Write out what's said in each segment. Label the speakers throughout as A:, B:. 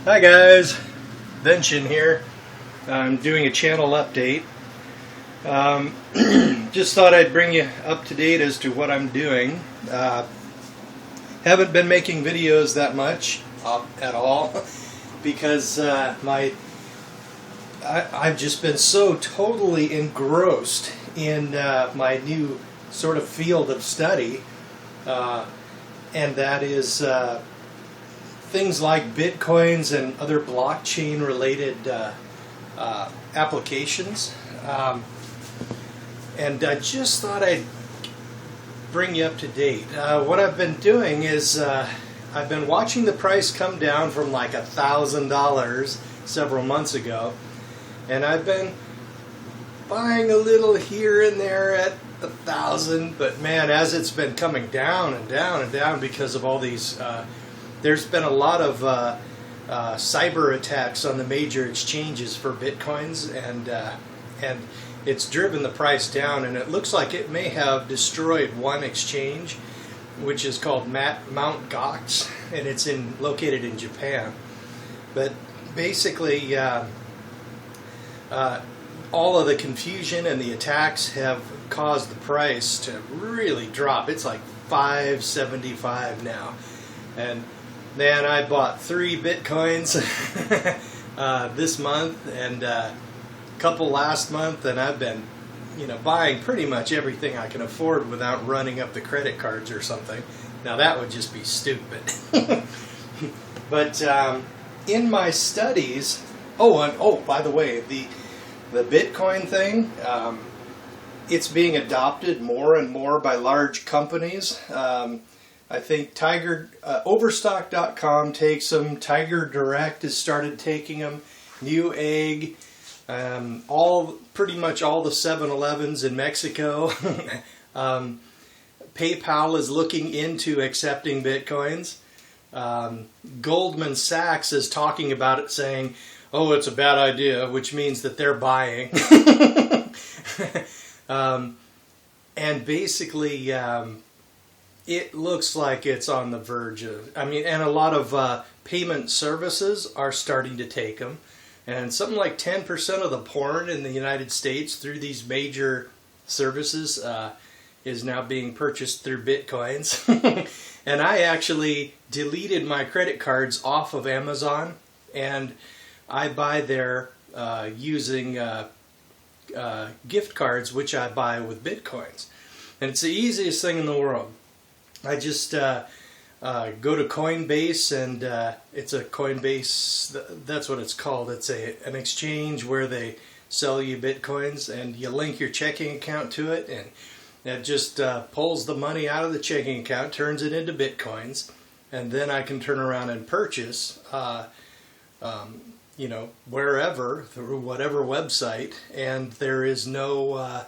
A: Hi guys, Vincent here. I'm doing a channel update. Just thought I'd bring you up to date as to what I'm doing. Haven't been making videos that much at all because I've just been so totally engrossed in my new sort of field of study, and that is things like Bitcoins and other blockchain related applications. And I just thought I'd bring you up to date. What I've been doing is I've been watching the price come down from like $1,000 several months ago, and I've been buying a little here and there at 1,000, but man, as it's been coming down and down and down because of all these there's been a lot of cyber attacks on the major exchanges for Bitcoins, and it's driven the price down, and it looks like it may have destroyed one exchange, which is called Mt. Gox, and it's located in Japan. But basically, all of the confusion and the attacks have caused the price to really drop. It's like $5.75 now, and man, I bought 3 Bitcoins this month and a couple last month, and I've been, buying pretty much everything I can afford without running up the credit cards or something. Now that would just be stupid. But in my studies, by the way, the Bitcoin thing, it's being adopted more and more by large companies. I think Overstock.com takes them. Tiger Direct has started taking them. Newegg, pretty much all the 7-Elevens in Mexico. PayPal is looking into accepting Bitcoins. Goldman Sachs is talking about it, saying, "Oh, it's a bad idea," which means that they're buying. And basically, it looks like it's on the verge of, and a lot of payment services are starting to take them. And something like 10% of the porn in the United States through these major services is now being purchased through Bitcoins. And I actually deleted my credit cards off of Amazon, and I buy there using gift cards, which I buy with Bitcoins. And it's the easiest thing in the world. I just go to Coinbase, and it's a Coinbase, that's what it's called. It's an exchange where they sell you Bitcoins, and you link your checking account to it, and it just pulls the money out of the checking account, turns it into Bitcoins, and then I can turn around and purchase, wherever, through whatever website, and there is no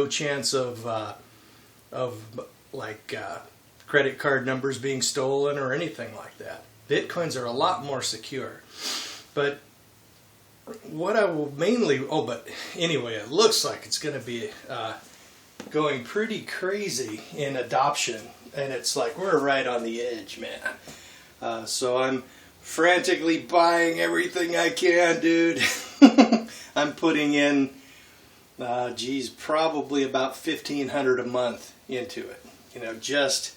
A: chance of credit card numbers being stolen or anything like that. Bitcoins are a lot more secure. But what I will but anyway, it looks like it's going to be going pretty crazy in adoption, and it's like we're right on the edge, man. So I'm frantically buying everything I can, dude. I'm putting in, probably about $1,500 a month into it. Just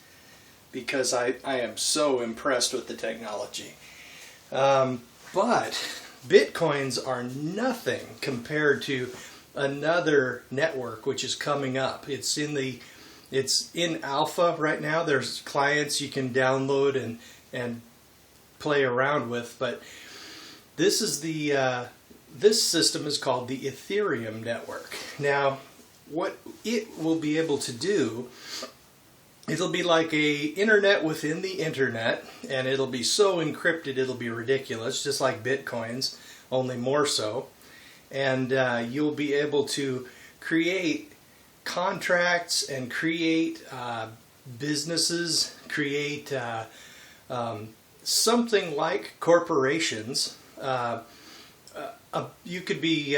A: because I am so impressed with the technology. But Bitcoins are nothing compared to another network which is coming up. It's in alpha right now. There's clients you can download and play around with, but This is this system is called the Ethereum network. Now, what it will be able to do, it'll be like a internet within the internet, and it'll be so encrypted it'll be ridiculous, just like Bitcoins, only more so. And you'll be able to create contracts and create businesses, create something like corporations. You could be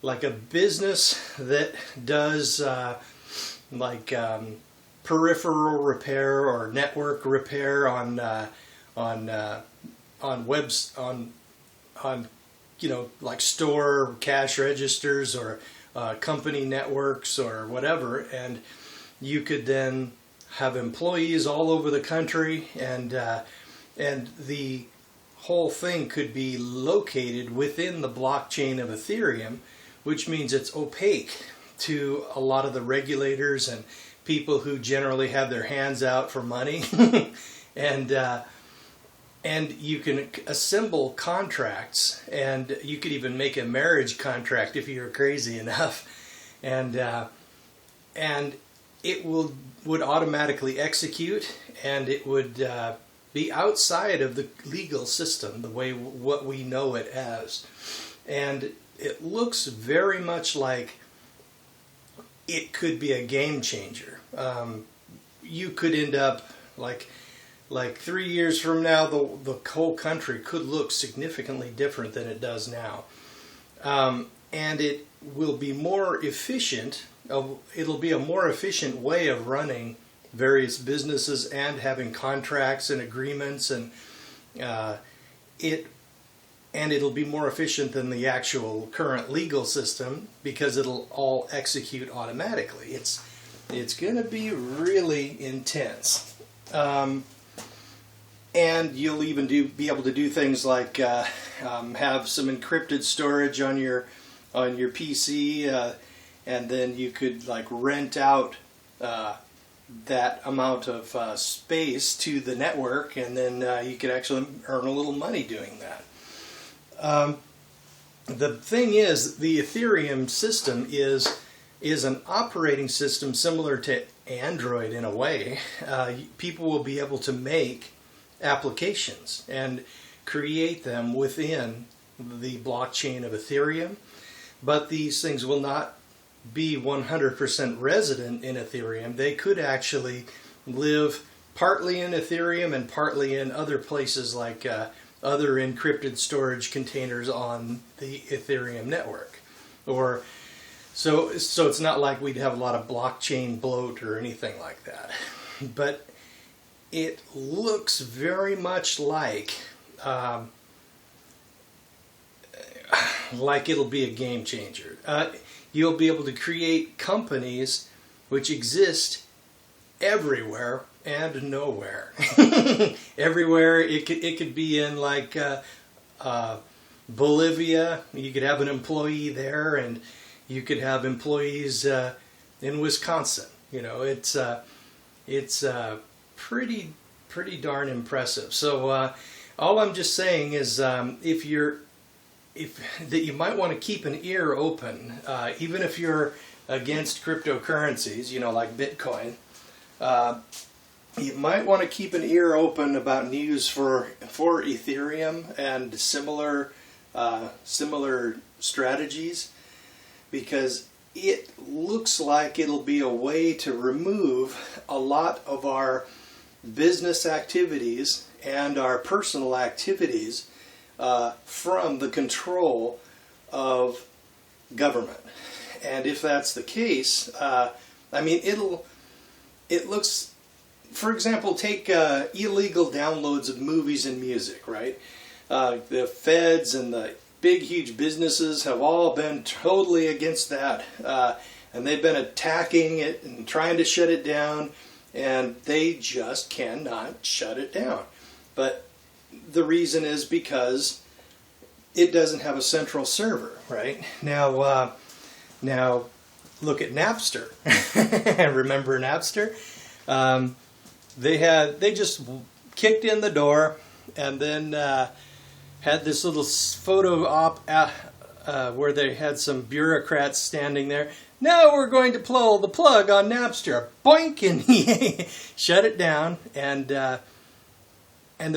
A: like a business that does peripheral repair or network repair on webs on like store cash registers or company networks or whatever, and you could then have employees all over the country, and the whole thing could be located within the blockchain of Ethereum, which means it's opaque to a lot of the regulators and people who generally have their hands out for money. And you can assemble contracts, and you could even make a marriage contract if you're crazy enough, and it would automatically execute, and it would be outside of the legal system, the way what we know it as. And it looks very much like it could be a game changer. You could end up like 3 years from now, the whole country could look significantly different than it does now. And it will be more efficient. It'll be a more efficient way of running various businesses and having contracts and agreements, and it'll be more efficient than the actual current legal system because it'll all execute automatically. It's going to be really intense. And you'll even be able to do things like have some encrypted storage on your PC, and then you could like rent out that amount of space to the network, and then you could actually earn a little money doing that. The thing is, the Ethereum system is an operating system similar to Android in a way. People will be able to make applications and create them within the blockchain of Ethereum, but these things will not be 100% resident in Ethereum. They could actually live partly in Ethereum and partly in other places, like other encrypted storage containers on the Ethereum network. Or so it's not like we'd have a lot of blockchain bloat or anything like that. But it looks very much like it'll be a game changer. You'll be able to create companies which exist everywhere and nowhere. Everywhere. It could be in like Bolivia. You could have an employee there, and you could have employees in Wisconsin. It's pretty darn impressive. So all I'm just saying is that you might want to keep an ear open, even if you're against cryptocurrencies, like Bitcoin. You might want to keep an ear open about news for Ethereum and similar strategies, because it looks like it'll be a way to remove a lot of our business activities and our personal activities from the control of government. And if that's the case, it looks, for example, take illegal downloads of movies and music, right? The feds and the big, huge businesses have all been totally against that, and they've been attacking it and trying to shut it down, and they just cannot shut it down. But the reason is because it doesn't have a central server, right? Now look at Napster. Remember Napster? They just kicked in the door and then had this little photo op where they had some bureaucrats standing there. Now we're going to pull the plug on Napster. Boink! And he shut it down. And the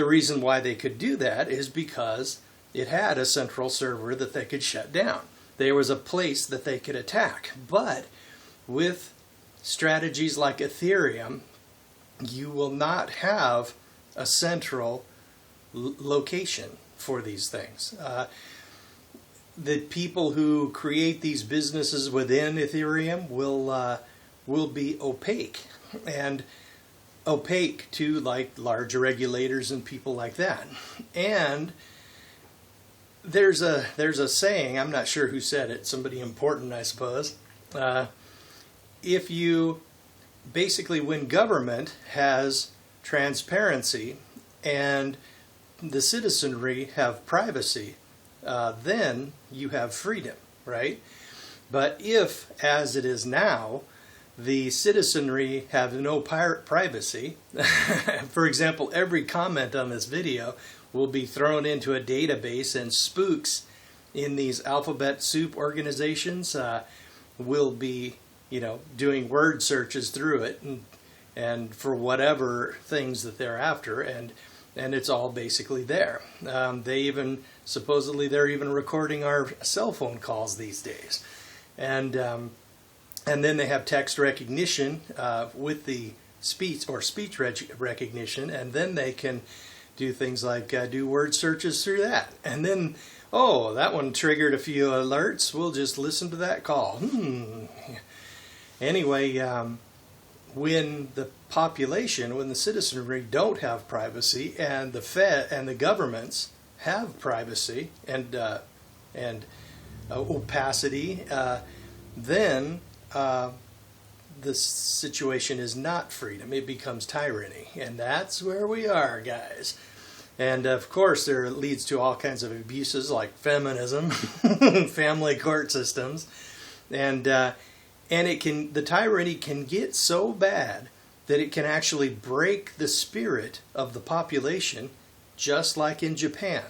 A: reason why they could do that is because it had a central server that they could shut down. There was a place that they could attack. But with strategies like Ethereum, you will not have a central location for these things. The people who create these businesses within Ethereum will be opaque, and opaque to like large regulators and people like that. And there's a saying, I'm not sure who said it, somebody important, I suppose. If you basically, when government has transparency and the citizenry have privacy, then you have freedom, right? But if, as it is now, the citizenry have no privacy, for example, every comment on this video will be thrown into a database, and spooks in these alphabet soup organizations will be, doing word searches through it and for whatever things that they're after, and it's all basically there. Supposedly they're even recording our cell phone calls these days, and then they have text recognition with the speech recognition, and then they can do things like do word searches through that, and then that one triggered a few alerts. We'll just listen to that call. Anyway, when the population, when the citizenry don't have privacy, and the Fed and the governments have privacy and opacity, then the situation is not freedom. It becomes tyranny, and that's where we are, guys. And of course, there leads to all kinds of abuses like feminism, family court systems, and the tyranny can get so bad that it can actually break the spirit of the population, just like in Japan.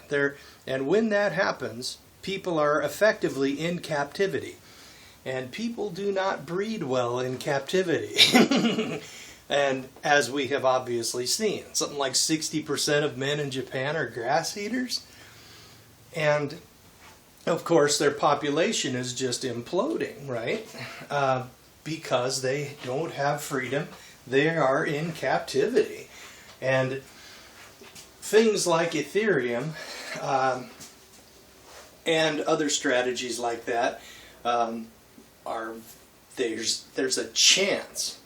A: And when that happens, people are effectively in captivity. And people do not breed well in captivity. And as we have obviously seen, something like 60% of men in Japan are grass eaters. And of course, their population is just imploding, right? Because they don't have freedom. They are in captivity. And things like Ethereum and other strategies like that there's a chance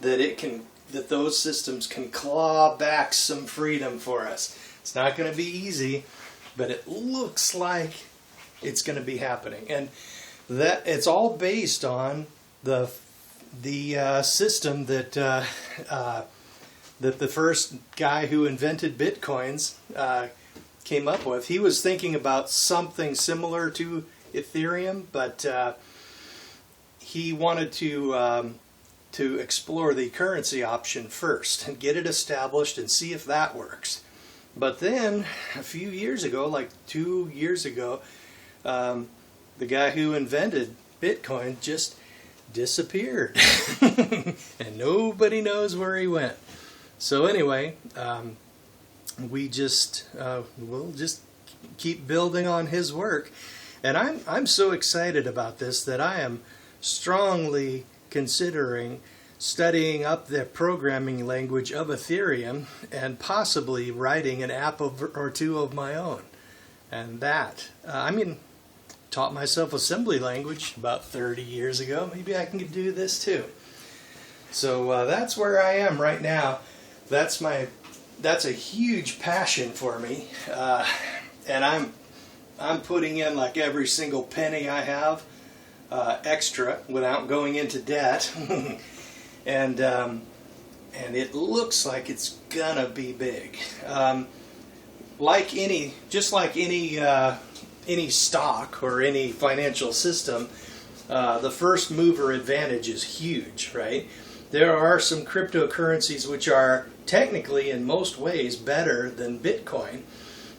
A: that those systems can claw back some freedom for us. It's not going to be easy, but it looks like it's going to be happening, and that it's all based on the system that the first guy who invented bitcoins came up with. He was thinking about something similar to Ethereum, but he wanted to explore the currency option first and get it established and see if that works. But then a few years ago, like 2 years ago, the guy who invented Bitcoin just disappeared and nobody knows where he went. So anyway, we'll just keep building on his work, and I'm so excited about this that I am strongly considering studying up the programming language of Ethereum and possibly writing an app or two of my own. And that, taught myself assembly language about 30 years ago. Maybe I can do this too. So that's where I am right now. That's a huge passion for me, and I'm putting in like every single penny I have extra without going into debt, and it looks like it's gonna be big. Just like any stock or any financial system, the first mover advantage is huge, right? There are some cryptocurrencies which are technically in most ways better than Bitcoin,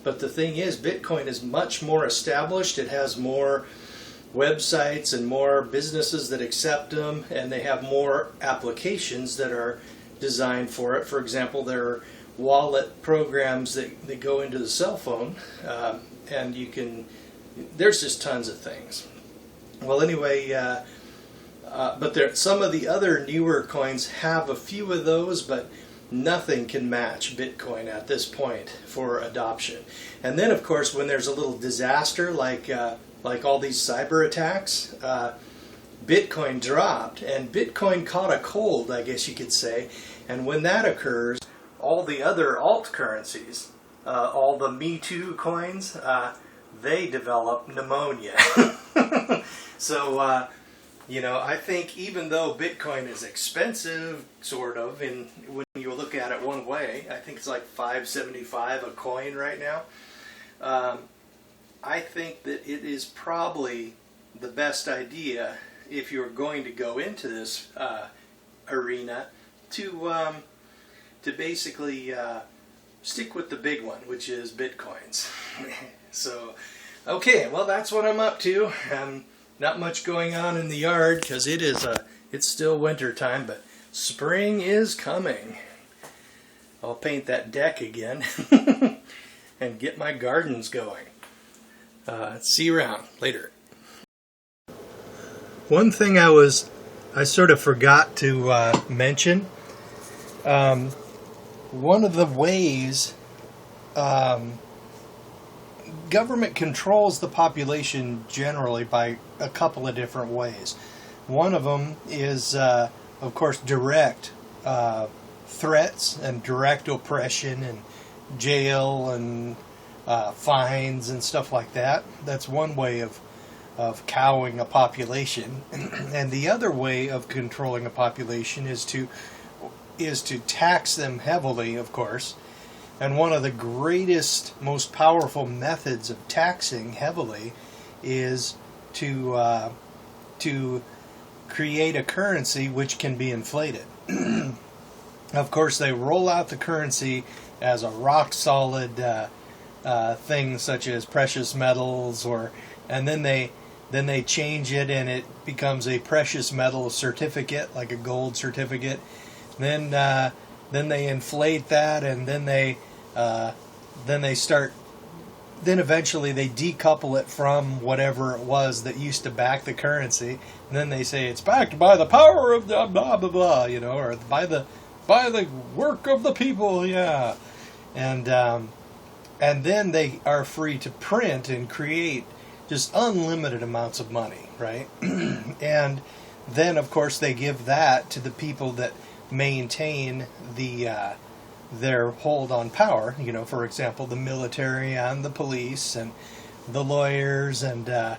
A: But the thing is, Bitcoin is much more established. It has more websites and more businesses that accept them, and they have more applications that are designed for it. For example, there are wallet programs that go into the cell phone, and there's just tons of things. Well, anyway, but some of the other newer coins have a few of those, but nothing can match Bitcoin at this point for adoption. And then, of course, when there's a little disaster like all these cyber attacks, Bitcoin dropped, and Bitcoin caught a cold, I guess you could say. And when that occurs, all the other alt currencies, all the Me Too coins, they develop pneumonia. So, I think even though Bitcoin is expensive, sort of, when you look at it one way, I think it's like $5.75 a coin right now. I think that it is probably the best idea, if you're going to go into this arena, to basically stick with the big one, which is Bitcoins. So, okay, well, that's what I'm up to. Not much going on in the yard because it's still winter time, but spring is coming. I'll paint that deck again and get my gardens going. See you around later. One thing I sort of forgot to mention. One of the ways government controls the population generally by a couple of different ways. One of them is, of course, direct threats and direct oppression and jail and fines and stuff like that. That's one way of cowing a population. And the other way of controlling a population is to tax them heavily, of course. And one of the greatest, most powerful methods of taxing heavily is to create a currency which can be inflated. Of course, they roll out the currency as a rock-solid thing, such as precious metals, and then they change it, and it becomes a precious metal certificate, like a gold certificate. Then they inflate that, and then eventually they decouple it from whatever it was that used to back the currency. And then they say it's backed by the power of the blah blah blah, or by the work of the people, yeah. And then they are free to print and create just unlimited amounts of money, right? And then, of course, they give that to the people that maintain their hold on power. For example, the military and the police and the lawyers and the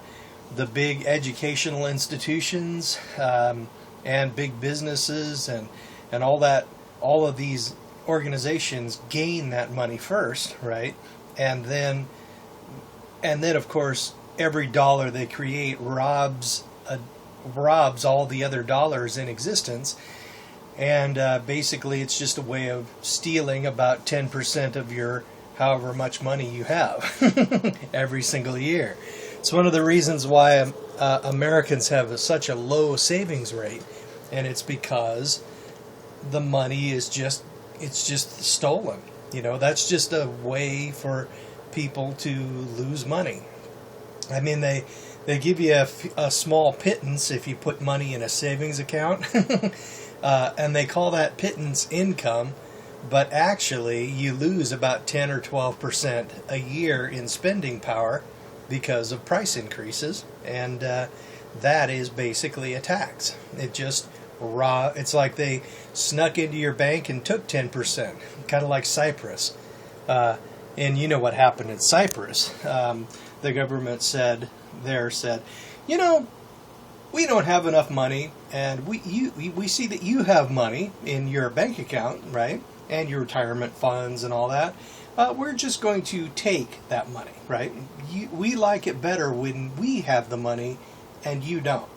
A: big educational institutions and big businesses and all that. All of these organizations gain that money first, right? And then of course, every dollar they create robs all the other dollars in existence. And basically, it's just a way of stealing about 10% of your however much money you have every single year. It's one of the reasons why Americans have such a low savings rate, and it's because the money is just stolen. That's just a way for people to lose money. I mean, they give you a small pittance if you put money in a savings account. And they call that pittance income, but actually you lose about 10 or 12% a year in spending power because of price increases, and that is basically a tax. It's like they snuck into your bank and took 10%, kind of like Cyprus. And you know what happened in Cyprus. The government said, we don't have enough money, and we see that you have money in your bank account, right, and your retirement funds and all that. We're just going to take that money, right? We like it better when we have the money and you don't.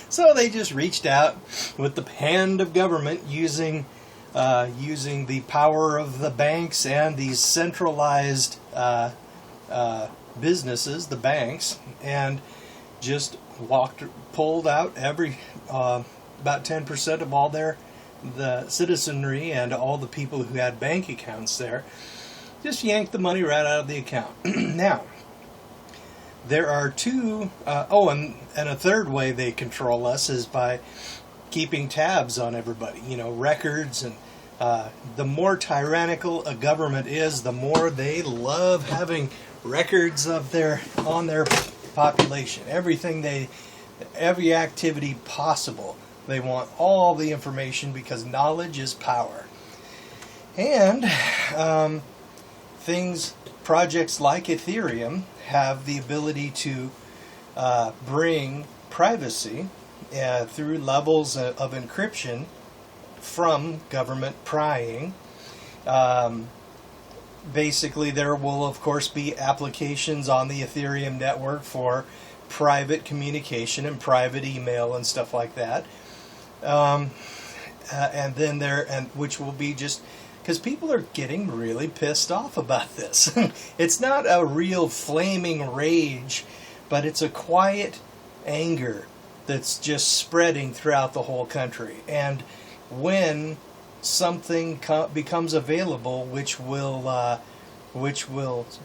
A: So they just reached out with the hand of government using the power of the banks and these centralized businesses, the banks, and just pulled out about 10% of all the citizenry and all the people who had bank accounts there. Just yanked the money right out of the account. Now, there are two, and a third way they control us is by keeping tabs on everybody, records. And the more tyrannical a government is, the more they love having records on their population. Every activity possible. They want all the information because knowledge is power. And projects like Ethereum have the ability to bring privacy through levels of encryption from government prying. Basically, there will, of course, be applications on the Ethereum network for private communication and private email and stuff like that. And then which will be just because people are getting really pissed off about this. It's not a real flaming rage, but it's a quiet anger that's just spreading throughout the whole country. And when something becomes available which will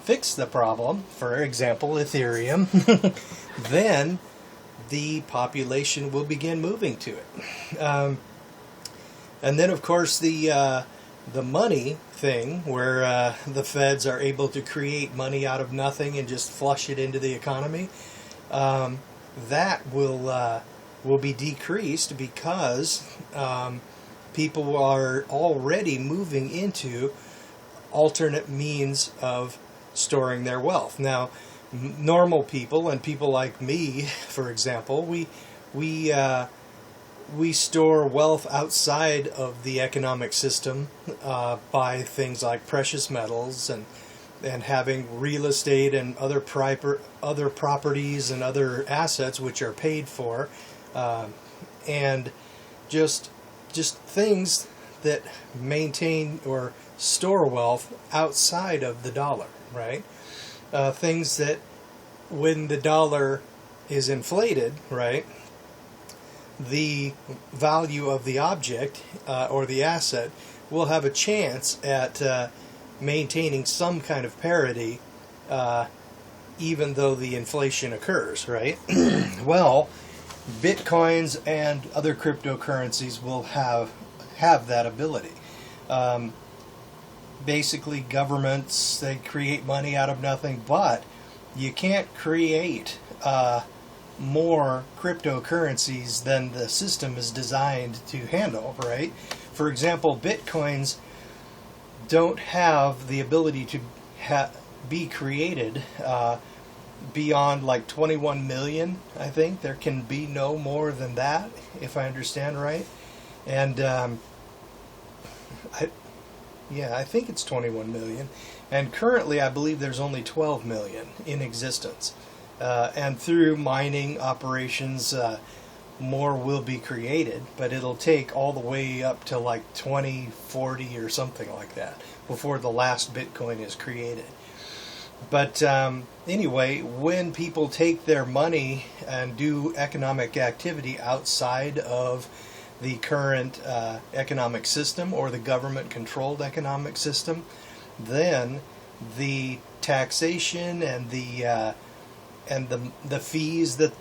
A: fix the problem, for example, Ethereum, then the population will begin moving to it. And then, of course, the money thing, where the feds are able to create money out of nothing and just flush it into the economy, that will be decreased because people are already moving into alternate means of storing their wealth. Now, normal people and people like me, for example, we store wealth outside of the economic system by things like precious metals and having real estate and other properties and other assets which are paid for, and just things that maintain or store wealth outside of the dollar, right? Things that when the dollar is inflated, right, the value of the object or the asset will have a chance at maintaining some kind of parity even though the inflation occurs, right? Well, Bitcoins and other cryptocurrencies will have that ability. Basically, governments, they create money out of nothing, but you can't create more cryptocurrencies than the system is designed to handle, right? For example, Bitcoins don't have the ability to be created beyond like 21 million, I think. There can be no more than that, if I understand right. And I think it's 21 million. And currently, I believe there's only 12 million in existence. And through mining operations, more will be created, but it'll take all the way up to like 2040 or something like that before the last Bitcoin is created. But anyway, when people take their money and do economic activity outside of the current economic system or the government-controlled economic system, then the taxation and the fees that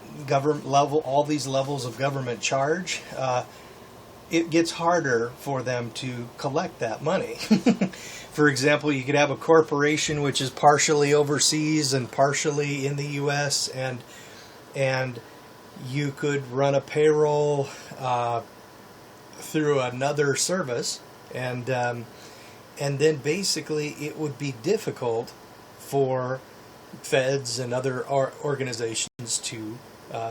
A: all these levels of government charge, it gets harder for them to collect that money. For example, you could have a corporation which is partially overseas and partially in the U.S., and you could run a payroll through another service, and then basically it would be difficult for feds and other organizations to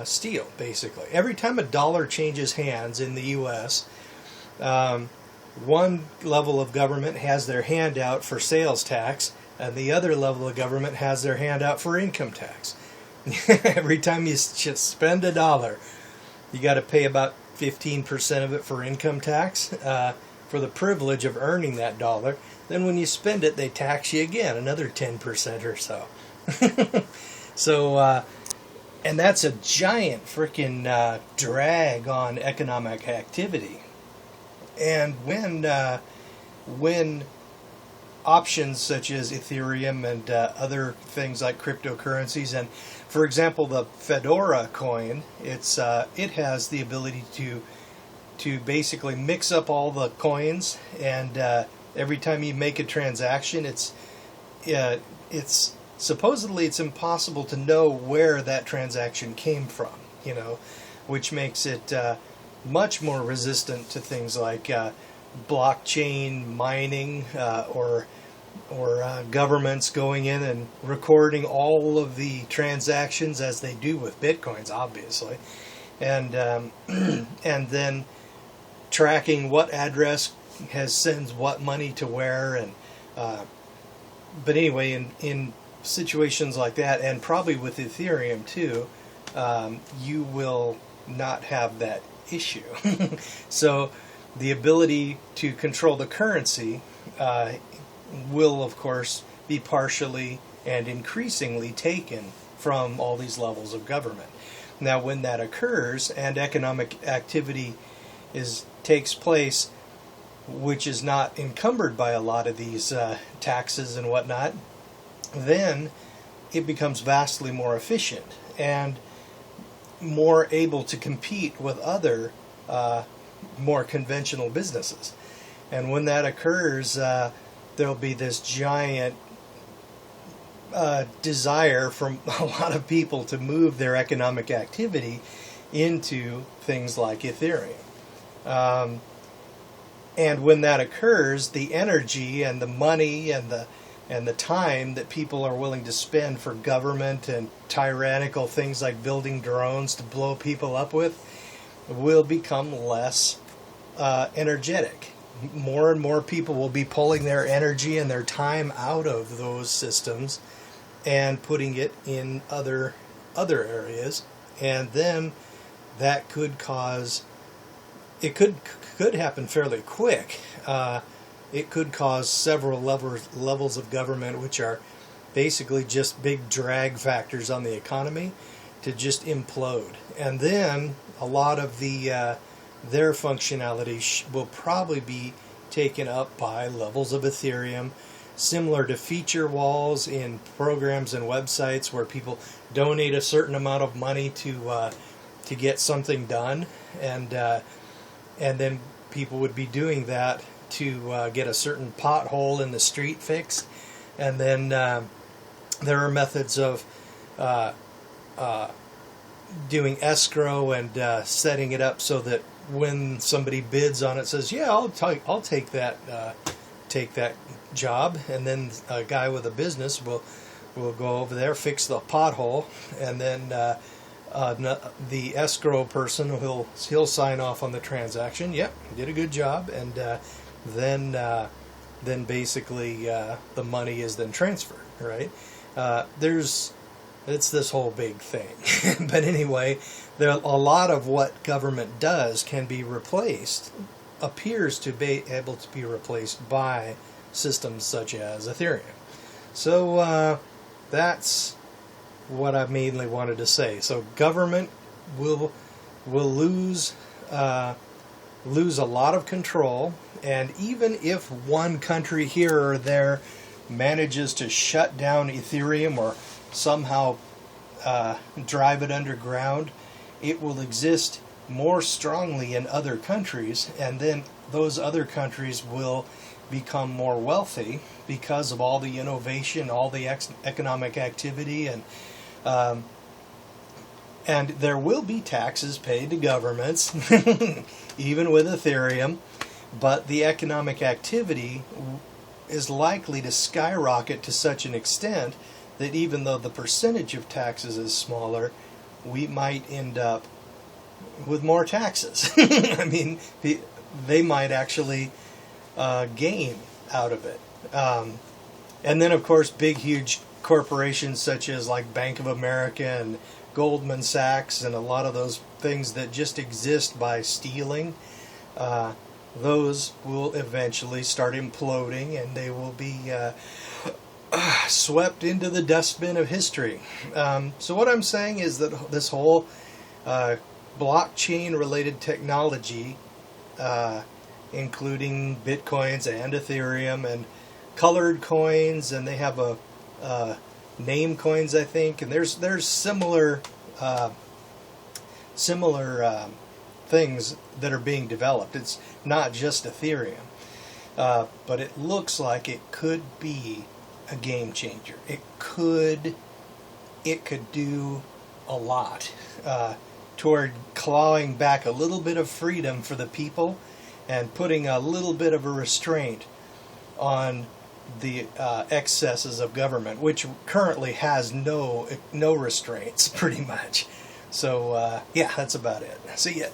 A: steal, basically. Every time a dollar changes hands in the U.S., one level of government has their hand out for sales tax, and the other level of government has their hand out for income tax. Every time you spend a dollar, you got to pay about 15% of it for income tax, for the privilege of earning that dollar. Then when you spend it, they tax you again, another 10% or so. So, and that's a giant freaking drag on economic activity. And when options such as Ethereum and other things like cryptocurrencies, and for example, the Fedora coin, it has the ability to basically mix up all the coins, and every time you make a transaction, it's supposedly it's impossible to know where that transaction came from, which makes it much more resistant to things like blockchain mining or governments going in and recording all of the transactions as they do with bitcoins, obviously, and and then tracking what address sends what money to where, and but anyway, in situations like that, and probably with Ethereum too, you will not have that issue. So the ability to control the currency will, of course, be partially and increasingly taken from all these levels of government. Now, when that occurs and economic activity takes place, which is not encumbered by a lot of these taxes and whatnot, then it becomes vastly more efficient and more able to compete with other more conventional businesses. And when that occurs, there'll be this giant desire from a lot of people to move their economic activity into things like Ethereum. And when that occurs, the energy and the money and the time that people are willing to spend for government and tyrannical things like building drones to blow people up with will become less energetic. More and more people will be pulling their energy and their time out of those systems and putting it in other areas, and then that could cause, it could happen fairly quick. It could cause several levels of government, which are basically just big drag factors on the economy, to just implode. And then a lot of their functionality will probably be taken up by levels of Ethereum, similar to feature walls in programs and websites where people donate a certain amount of money to get something done, and then people would be doing that to get a certain pothole in the street fixed. And then there are methods of doing escrow and setting it up so that when somebody bids on it, says, "Yeah, I'll take that job," and then a guy with a business will go over there, fix the pothole, and then the escrow person he'll sign off on the transaction. Yep, did a good job, and then basically the money is then transferred. Right? It's this whole big thing. But anyway, a lot of what government does can be replaced, appears to be able to be replaced by systems such as Ethereum. So that's what I mainly wanted to say. So government will lose a lot of control, and even if one country here or there manages to shut down Ethereum or somehow drive it underground, it will exist more strongly in other countries, and then those other countries will become more wealthy because of all the innovation, all the economic activity, and there will be taxes paid to governments, even with Ethereum, but the economic activity is likely to skyrocket to such an extent that even though the percentage of taxes is smaller, we might end up with more taxes. I mean, they might actually gain out of it. And then, of course, big, huge corporations such as like Bank of America and Goldman Sachs and a lot of those things that just exist by stealing those will eventually start imploding, and they will be swept into the dustbin of history. So what I'm saying is that this whole blockchain-related technology, including bitcoins and Ethereum and colored coins, and they have a name coins, I think, and there's similar things that are being developed. It's not just Ethereum, but it looks like it could be a game changer. It could do a lot toward clawing back a little bit of freedom for the people and putting a little bit of a restraint on the excesses of government, which currently has no restraints, pretty much. So yeah, that's about it. See ya.